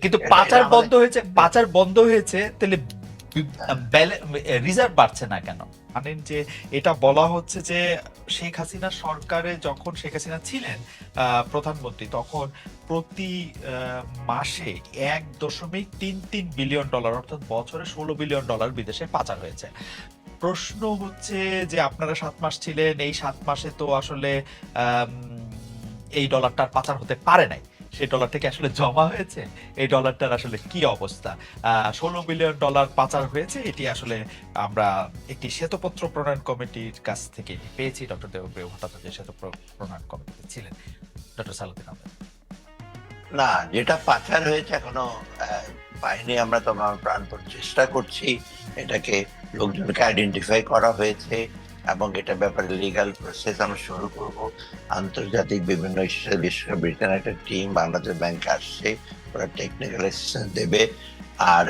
কিন্তু পাচার বন্ধ হয়েছে তাহলে রিজার্ভ বাড়ছে না কেন? মানে যে এটা বলা হচ্ছে যে শেখ হাসিনা সরকারে যখন শেখ হাসিনা ছিলেন প্রধানমন্ত্রী, তখন প্রতি মাসে $1.33 বিলিয়ন অর্থাৎ বছরে $16 বিলিয়ন বিদেশে পাচার হয়েছে। প্রশ্ন হচ্ছে যে আপনারা 7 মাস ছিলেন, এই 7 মাসে তো আসলে এই ডলারটার পাচার হতে পারে নাই, সেই ডলার থেকে আসলে জমা হয়েছে, এই ডলারটার আসলে কি অবস্থা? $16 বিলিয়ন পাচার হয়েছে, এটি আসলে আমরা একটি শ্বেতপত্র প্রণয়ন কমিটির কাছ থেকে পেয়েছি। ডক্টর দেবপ্রিয় ভট্টাচার্য শ্বেত প্রণয়ন কমিটিতে ছিলেন। ডক্টর সালাউদ্দিন আহমেদ। না, যেটা পাচার হয়েছে এখনো পাইনি আমরা, তো আমরা প্রাণপণ চেষ্টা করছি। এটাকে লোকজনকে আইডেন্টিফাই করা হয়েছে এবং এটা ব্যাপারে লিগাল প্রসেস আমরা শুরু করব। আন্তর্জাতিক বিভিন্ন ইস্যু, বিশেষ করে ব্রিটেন একটা টিম বাংলাদেশ ব্যাংকে আসছে, ওরা টেকনিক্যাল অ্যাসিস্ট্যান্স দেবে। আর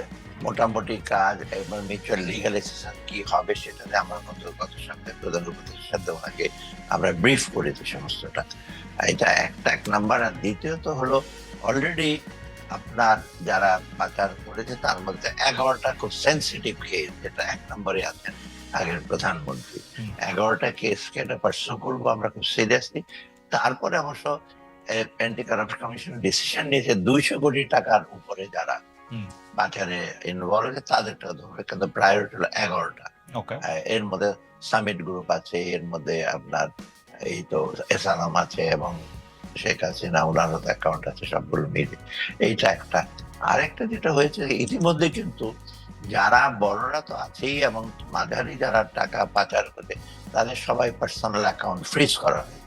মোটামুটি কাজ এবং মিউচুয়াল লিগাল অ্যাসিস্ট্যান্স কি হবে সেটাতে আমরা গত সপ্তাহে প্রধান উপদেষ্টার সাথে ওনাকে আমরা ব্রিফ করেছি সমস্তটা। এটা এক নাম্বার। আর দ্বিতীয়ত হলো অলরেডি আপনার যারা পাচার করেছে তার মধ্যে 11টা খুব সেন্সিটিভ কেস, যেটা 1 নম্বরে আছেন আগের প্রধানমন্ত্রী। 11টা কেসকে এটা পার্সু করবো আমরা খুব সিরিয়াসলি। তারপরে অবশ্য অ্যান্টি কারাপশন কমিশন ডিসিশন নিয়েছে 200 কোটি টাকার উপরে যারা পাচারে ইনভলভ হয়েছে তাদেরটা ধরবে, কিন্তু প্রায়োরিটি হলো 11টা। এর মধ্যে সামিট গ্রুপ আছে, এর মধ্যে আপনার এই তো এসালাম আছে এবং শেখ হাসিনা ওনার অ্যাকাউন্ট আছে, সবগুলো মিলে এইটা একটা। আরেকটা যেটা হয়েছে ইতিমধ্যে কিন্তু যারা বড়রা তো আছেই এবং মাঝারি যারা টাকা পাচার করে তাদের সবাই পার্সোনাল অ্যাকাউন্ট ফ্রিজ করা হয়,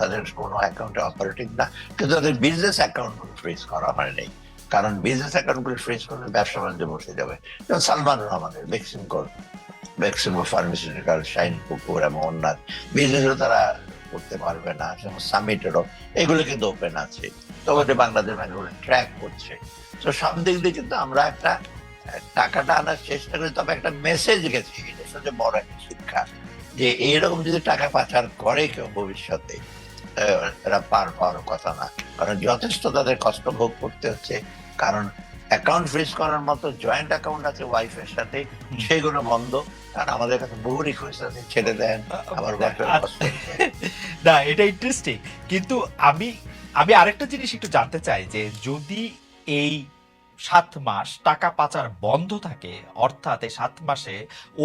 তাদের কোনো অ্যাকাউন্টে অপারেটিভ না, কিন্তু তাদের বিজনেস অ্যাকাউন্ট ফ্রিজ করা হয়নি। কারণ বিজনেস অ্যাকাউন্ট গুলো ফ্রিজ করলে ব্যবসা বাণিজ্য বসে যাবে। যেমন সালমান রহমানের বেক্সিমকো ফার্মাসিউটিক্যাল, শাইন পুকুর এবং অন্যান্য বিজনেসও তারা করতে পারবে না। যেমন সামিটেরও এগুলো কিন্তু ওপেন আছে, তো ওটা বাংলাদেশ ব্যাংক ট্র্যাক করছে। তো সব দিক দিয়ে কিন্তু আমরা একটা টাকাটা আনার চেষ্টা করি, তবে একটা মেসেজ গেছে, এটা সবচেয়ে বড় একটা শিক্ষা, যে এইরকম যদি টাকা পাচার করে কেউ ভবিষ্যতে, এরা পার পাওয়ার কথা না। কারণ যথেষ্ট তাদের কষ্ট ভোগ করতে হচ্ছে। কারণ অ্যাকাউন্ট ফ্রিজ করার মতো জয়েন্ট অ্যাকাউন্ট আছে ওয়াইফের সাথে, সেগুলো বন্ধ। কারণ আমাদের কাছে বহু রিকোয়েস্ট আছে, ছেড়ে দেন আমার ওয়াইফের কষ্ট। না, এটা ইন্টারেস্টিং। কিন্তু আমি আরেকটা জিনিস একটু জানতে চাই, যে যদি এই 7 মাস টাকা পাচার বন্ধ থাকে, অর্থাৎ এই 7 মাসে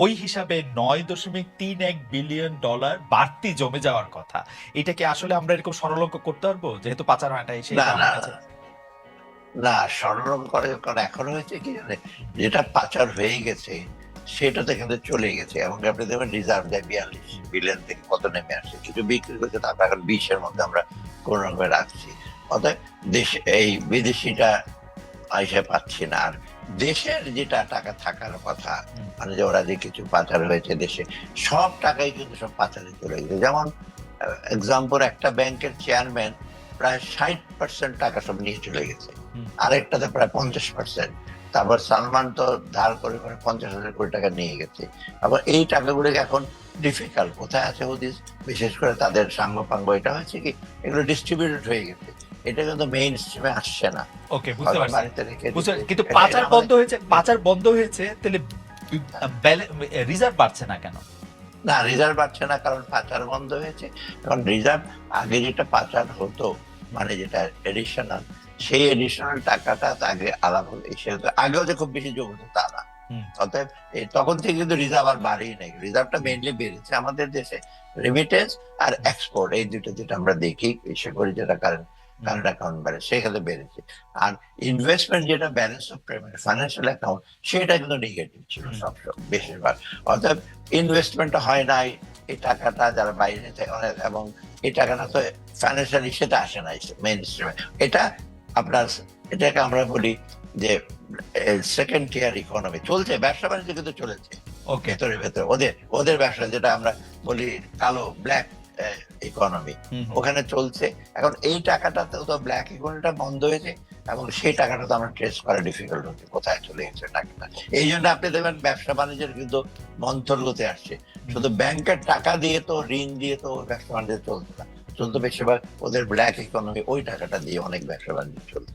ওই হিসাবে $9.31 বিলিয়ন বাড়তি জমে যাওয়ার কথা, এটাকে আসলে আমরা এরকম সরলঙ্ক করতে পারবো, যেহেতু পাচার হয় না? না, সরলঙ্ক করে, কারণ এখন হয়েছে কি জানে, যেটা পাচার হয়ে গেছে সেটাতে কিন্তু চলে গেছে। এবং আপনি দেখবেন রিজার্ভ দেয় 42 বিলিয়ন থেকে কত নেমে আসছে, কিছু বিক্রি করছে, তারপর এখন 20-এর মধ্যে আমরা কোন রকমে রাখছি। অতএব দেশ এই বিদেশিটা আইসা পাচ্ছি না। আর দেশের যেটা টাকা থাকার কথা, মানে যে ওরা যে কিছু পাচার হয়েছে দেশে, সব টাকাই কিন্তু সব পাচারে চলে গেছে। যেমন এক্সাম্পল, একটা ব্যাংকের চেয়ারম্যান প্রায় 60% টাকা সব নিয়ে চলে গেছে, আরেকটাতে প্রায় 50%। তারপর সালমান তো ধার করে 50,000 কোটি টাকা নিয়ে গেছে। আবার এই টাকাগুলো এখন ডিফিকাল্ট, কোথায় আছে হদিস, বিশেষ করে তাদের সাঙ্গপাঙ্গ। এটা হচ্ছে কি, এগুলো ডিস্ট্রিবিউটেড হয়ে গেছে, এটা কিন্তু মেইন স্ট্রিমে আসছে না। ওকে, বুঝতে পারছি। কিন্তু পাচার বন্ধ হয়েছে তাহলে রিজার্ভ বাড়ছে না কেন? না, রিজার্ভ বাড়ছে না কারণ পাচার বন্ধ হয়েছে। কারণ রিজার্ভ আগে যেটা পাচার হতো, মানে যেটা এডিশনাল, সেই এডিশনাল টাকাটা আগে আলাদা হলো, আগেও যে খুব বেশি যোগ হতো তা না। অতএব তখন থেকে কিন্তু রিজার্ভ আর বাড়েই নাই, রিজার্ভটা মেইনলি বেড়েছে আমাদের দেশে রেমিটেন্স আর এক্সপোর্ট, এই দুটো যেটা আমরা দেখি, বিশেষ করে যেটা কারেন্ট অ্যাকাউন্ট ব্যালেন্স সেখানে বেড়েছে। আর ইনভেস্টমেন্ট যেটা balance of payment financial account, সেটা কিন্তু নেগেটিভ ছিল সব বেশিরভাগ। অর্থাৎ ইনভেস্টমেন্টটা হয় নাই, এই টাকাটা যারা বাইরে এবং এই টাকাটা তো ফাইন্যান্সিয়াল ইস্যুতে আসে না মেইন স্ট্রিমে। এটা আপনার, এটাকে আমরা বলি যে সেকেন্ড টিয়ার ইকোনমি চলছে, ব্যবসা বাণিজ্য কিন্তু চলেছে ভেতরে ভেতরে, ওদের ব্যবসা যেটা আমরা বলি কালো ব্ল্যাক ইকোনমি, ওখানে চলছে। এখন এই টাকাটা তো ব্ল্যাক ইকোনমিটা বন্ধ হয়েছে এবং সেই টাকাটা তো আমরা ট্রেস করা ডিফিকাল্ট হচ্ছে কোথায় চলে গেছে টাকাটা। এই জন্য আপনি দেখবেন ব্যবসা বাণিজ্যের কিন্তু মন্থর গতি আসছে। শুধু ব্যাংকের টাকা দিয়ে তো, ঋণ দিয়ে তো ব্যবসা বাণিজ্য চলতো না, চলতো বেশিরভাগ ওদের ব্ল্যাক ইকোনমি, ওই টাকাটা দিয়ে অনেক ব্যবসা বাণিজ্য চলতো।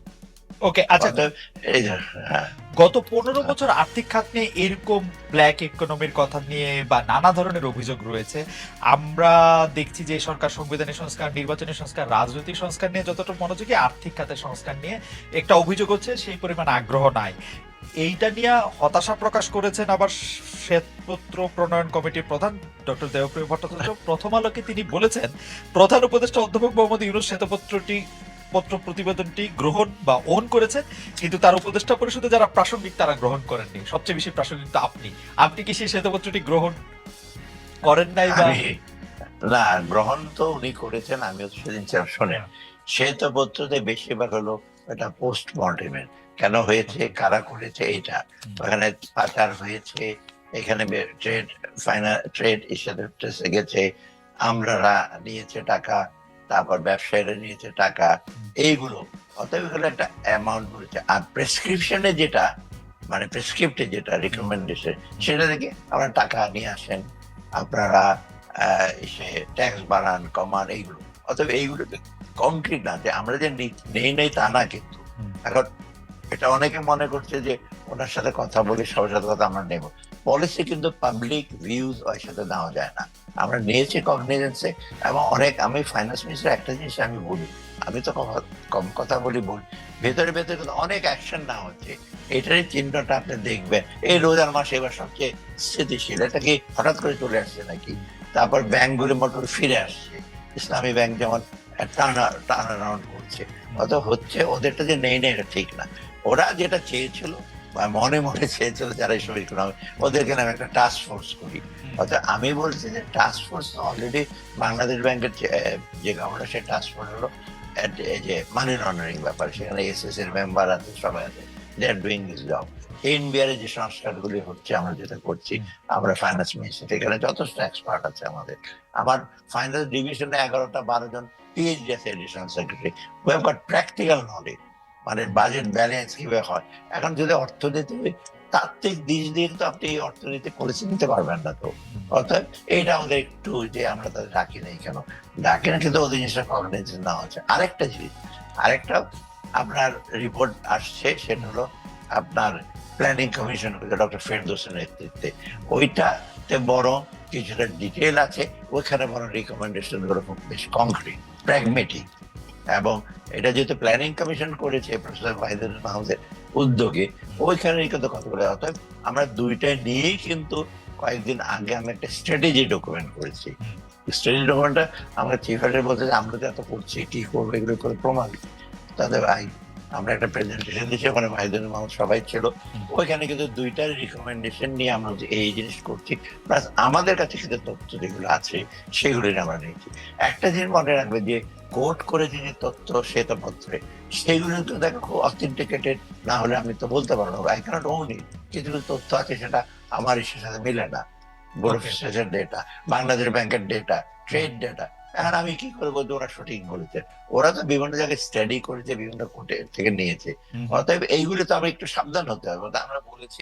ওকে, আচ্ছা, অতএব এই যে, হ্যাঁ, গত 15 বছর আর্থিক খাত নিয়ে এরকম ব্ল্যাক ইকোনমির কথা নিয়ে বা নানা ধরনের অভিযোগ রয়েছে। আমরা দেখছি যে সরকার সাংবিধানিক সংস্কার, নির্বাচনী সংস্কার, রাজনৈতিক সংস্কার নিয়ে যতটা মনোযোগী, আর্থিক খাতের সংস্কার নিয়ে একটা অভিযোগ হচ্ছে সেই পরিমাণ আগ্রহ নাই। এইটা নিয়ে হতাশা প্রকাশ করেছেন আবার শ্বেতপত্র প্রণয়ন কমিটির প্রধান ডক্টর দেবপ্রিয় ভট্টাচার্য। প্রথম আলোকে তিনি বলেছেন, প্রধান উপদেষ্টা অধ্যাপক মোহাম্মদ ইউনূস প্রতিবেদনটি গ্রহণ বা ওন করেছেন, কিন্তু তার উপদেষ্টা পরিষদে যারা প্রাসঙ্গিক তারা গ্রহণ করেননি। সবচেয়ে বেশি প্রাসঙ্গিক তো আপনি। আপনি কি সেই শ্বেতপত্রটি গ্রহণ করেন নাই বা? না, গ্রহণ তো উনি করেছেন, আমিও তো সেদিন ছিলাম। শোনেন, শ্বেতপত্রতে বেশিরভাগ হলো এটা পোস্ট মর্টেমের, কেন হয়েছে, কারা করেছে, এটা ওখানে পাচার হয়েছে, এখানে ট্রেড হিসেবে গেছে, আমরারা নিয়েছে টাকা, তারপর ব্যবসায়ীরা নিয়েছে টাকা, এইগুলো। অতএব এগুলো একটা অ্যামাউন্ট বলেছে। আর প্রেসক্রিপশনে যেটা, মানে প্রেসক্রিপ্টে যেটা রিকমেন্ডেশন, সেটা থেকে আমরা টাকা নিয়ে আসেন, আপনারা এসে ট্যাক্স বাড়ান, কমান, এইগুলো। অতএব এইগুলো কংক্রিট না যে আমরা যে নেই তা না, কিন্তু এখন এটা অনেকে মনে করছে যে ওনার সাথে কথা বলে সবার সাথে কথা আমরা নেব। পলিসি কিন্তু পাবলিক ভিউজ ওর সাথে নেওয়া যায় না। আমরা নিয়েছি কগনিজেন্সে, এবং আমি ফাইন্যান্স মিনিস্টার একটা জিনিস আমি বলি, আমি তো কম কথা বলি, ভেতরে ভেতরে কিন্তু অনেক অ্যাকশন নেওয়া হচ্ছে। এটারই চিহ্নটা আপনি দেখবেন, এই রোজার মাসে এবার সবচেয়ে স্থিতিশীল। এটা কি হঠাৎ করে চলে আসছে নাকি? তারপর ব্যাংকগুলি মোটর ফিরে আসছে, ইসলামী ব্যাংক যেমন টার্ন অ্যারাউন্ড করছে। অত হচ্ছে, ওদেরটা যে নেই এটা ঠিক না। ওরা যেটা চেয়েছিল বা মনে মনে চেয়েছিল যারা এইসব ইকোনমি, ওদেরকে আমি একটা টাস্ক ফোর্স করি। অর্থাৎ আমি বলছি যে টাস্ক ফোর্স অলরেডি বাংলাদেশ ব্যাংকের যে গভর্নর, সেই টাস্ক ফোর্স হলো এই যে মানি লন্ডারিং ব্যাপার, সেখানে এসএস এর মেম্বার আছে, সবাই আছে, they are doing this job. NBR যে সংস্কারগুলি হচ্ছে, আমরা যেটা করছি, আমরা ফাইন্যান্স মিনিস্ট্রি, এখানে যথেষ্ট এক্সপার্ট আছে আমাদের। আমার ফাইন্যান্স ডিভিশনে 11-12 জন পিএইচডি আছে, additional secretary, who have got practical knowledge, মানে বাজেট ব্যালেন্স কিভাবে হয়। এখন যদি অর্থনীতি তাত্ত্বিক দিক দিয়ে তো আপনি অর্থনীতি পরিচয় নিতে পারবেন না। তো অর্থাৎ এইটা আমাদের একটু, যে আমরা তাদের ডাকি নাই কেন, ডাকি না, কিন্তু ওদের জিনিসটা কগনিজেন্স নেওয়া হচ্ছে। আরেকটা জিনিস, আরেকটা আপনার রিপোর্ট আসছে, সেটা হলো আপনার প্ল্যানিং কমিশন, ডক্টর ফেরদৌসের নেতৃত্বে। ওইটাতে বড় কিছুটা ডিটেল আছে, ওইখানে বড় রিকমেন্ডেশন গুলো খুব বেশ কংক্রিট, প্র্যাগমেটিক। এবং এটা যেহেতু প্ল্যানিং কমিশন করেছে প্রফেসর ওয়াহিদুর মাহমুদের উদ্যোগে, ওইখানে কিন্তু কথা বলে। অর্থাৎ আমরা দুইটাই নিয়েই কিন্তু কয়েকদিন আগে আমি একটা স্ট্র্যাটেজি ডকুমেন্ট করেছি। স্ট্র্যাটেজি ডকুমেন্টটা আমরা চিফ এডিটর বলতে যে আমরা তো এত করছি, কি করবো, এগুলো করে প্রমাণ। তাদের আমরা একটা প্রেজেন্টেশন দিচ্ছি, ওখানে ওয়াহিদুর মাহমুদ সবাই ছিল, ওইখানে কিন্তু দুইটার রিকমেন্ডেশন নিয়ে আমরা যে এই জিনিস করছি, প্লাস আমাদের কাছে কিন্তু তথ্য যেগুলো আছে সেগুলো আমরা নিয়েছি। একটা জিনিস মনে রাখবে যে কোট করে যে তথ্য শ্বেতপত্রে, সেগুলো তো দেখো খুব অথেন্টিকেটেড না হলে আমি তো বলতে পারবো আই ক্যানট ওন ইট। কিছু কিছু তথ্য আছে সেটা আমার ইসের সাথে মিলে না, বোর্ড অফ স্টেটের ডেটা, বাংলাদেশ ব্যাংকের ডেটা, ট্রেড ডেটা। এখন আমি কি করবো যে ওরা সঠিক বলেছে? ওরা তো বিভিন্ন জায়গায় স্টাডি করেছে, বিভিন্ন কোর্টে থেকে নিয়েছে। অতএব এইগুলো তো আমরা একটু সাবধান হতে হবে। আমরা বলেছি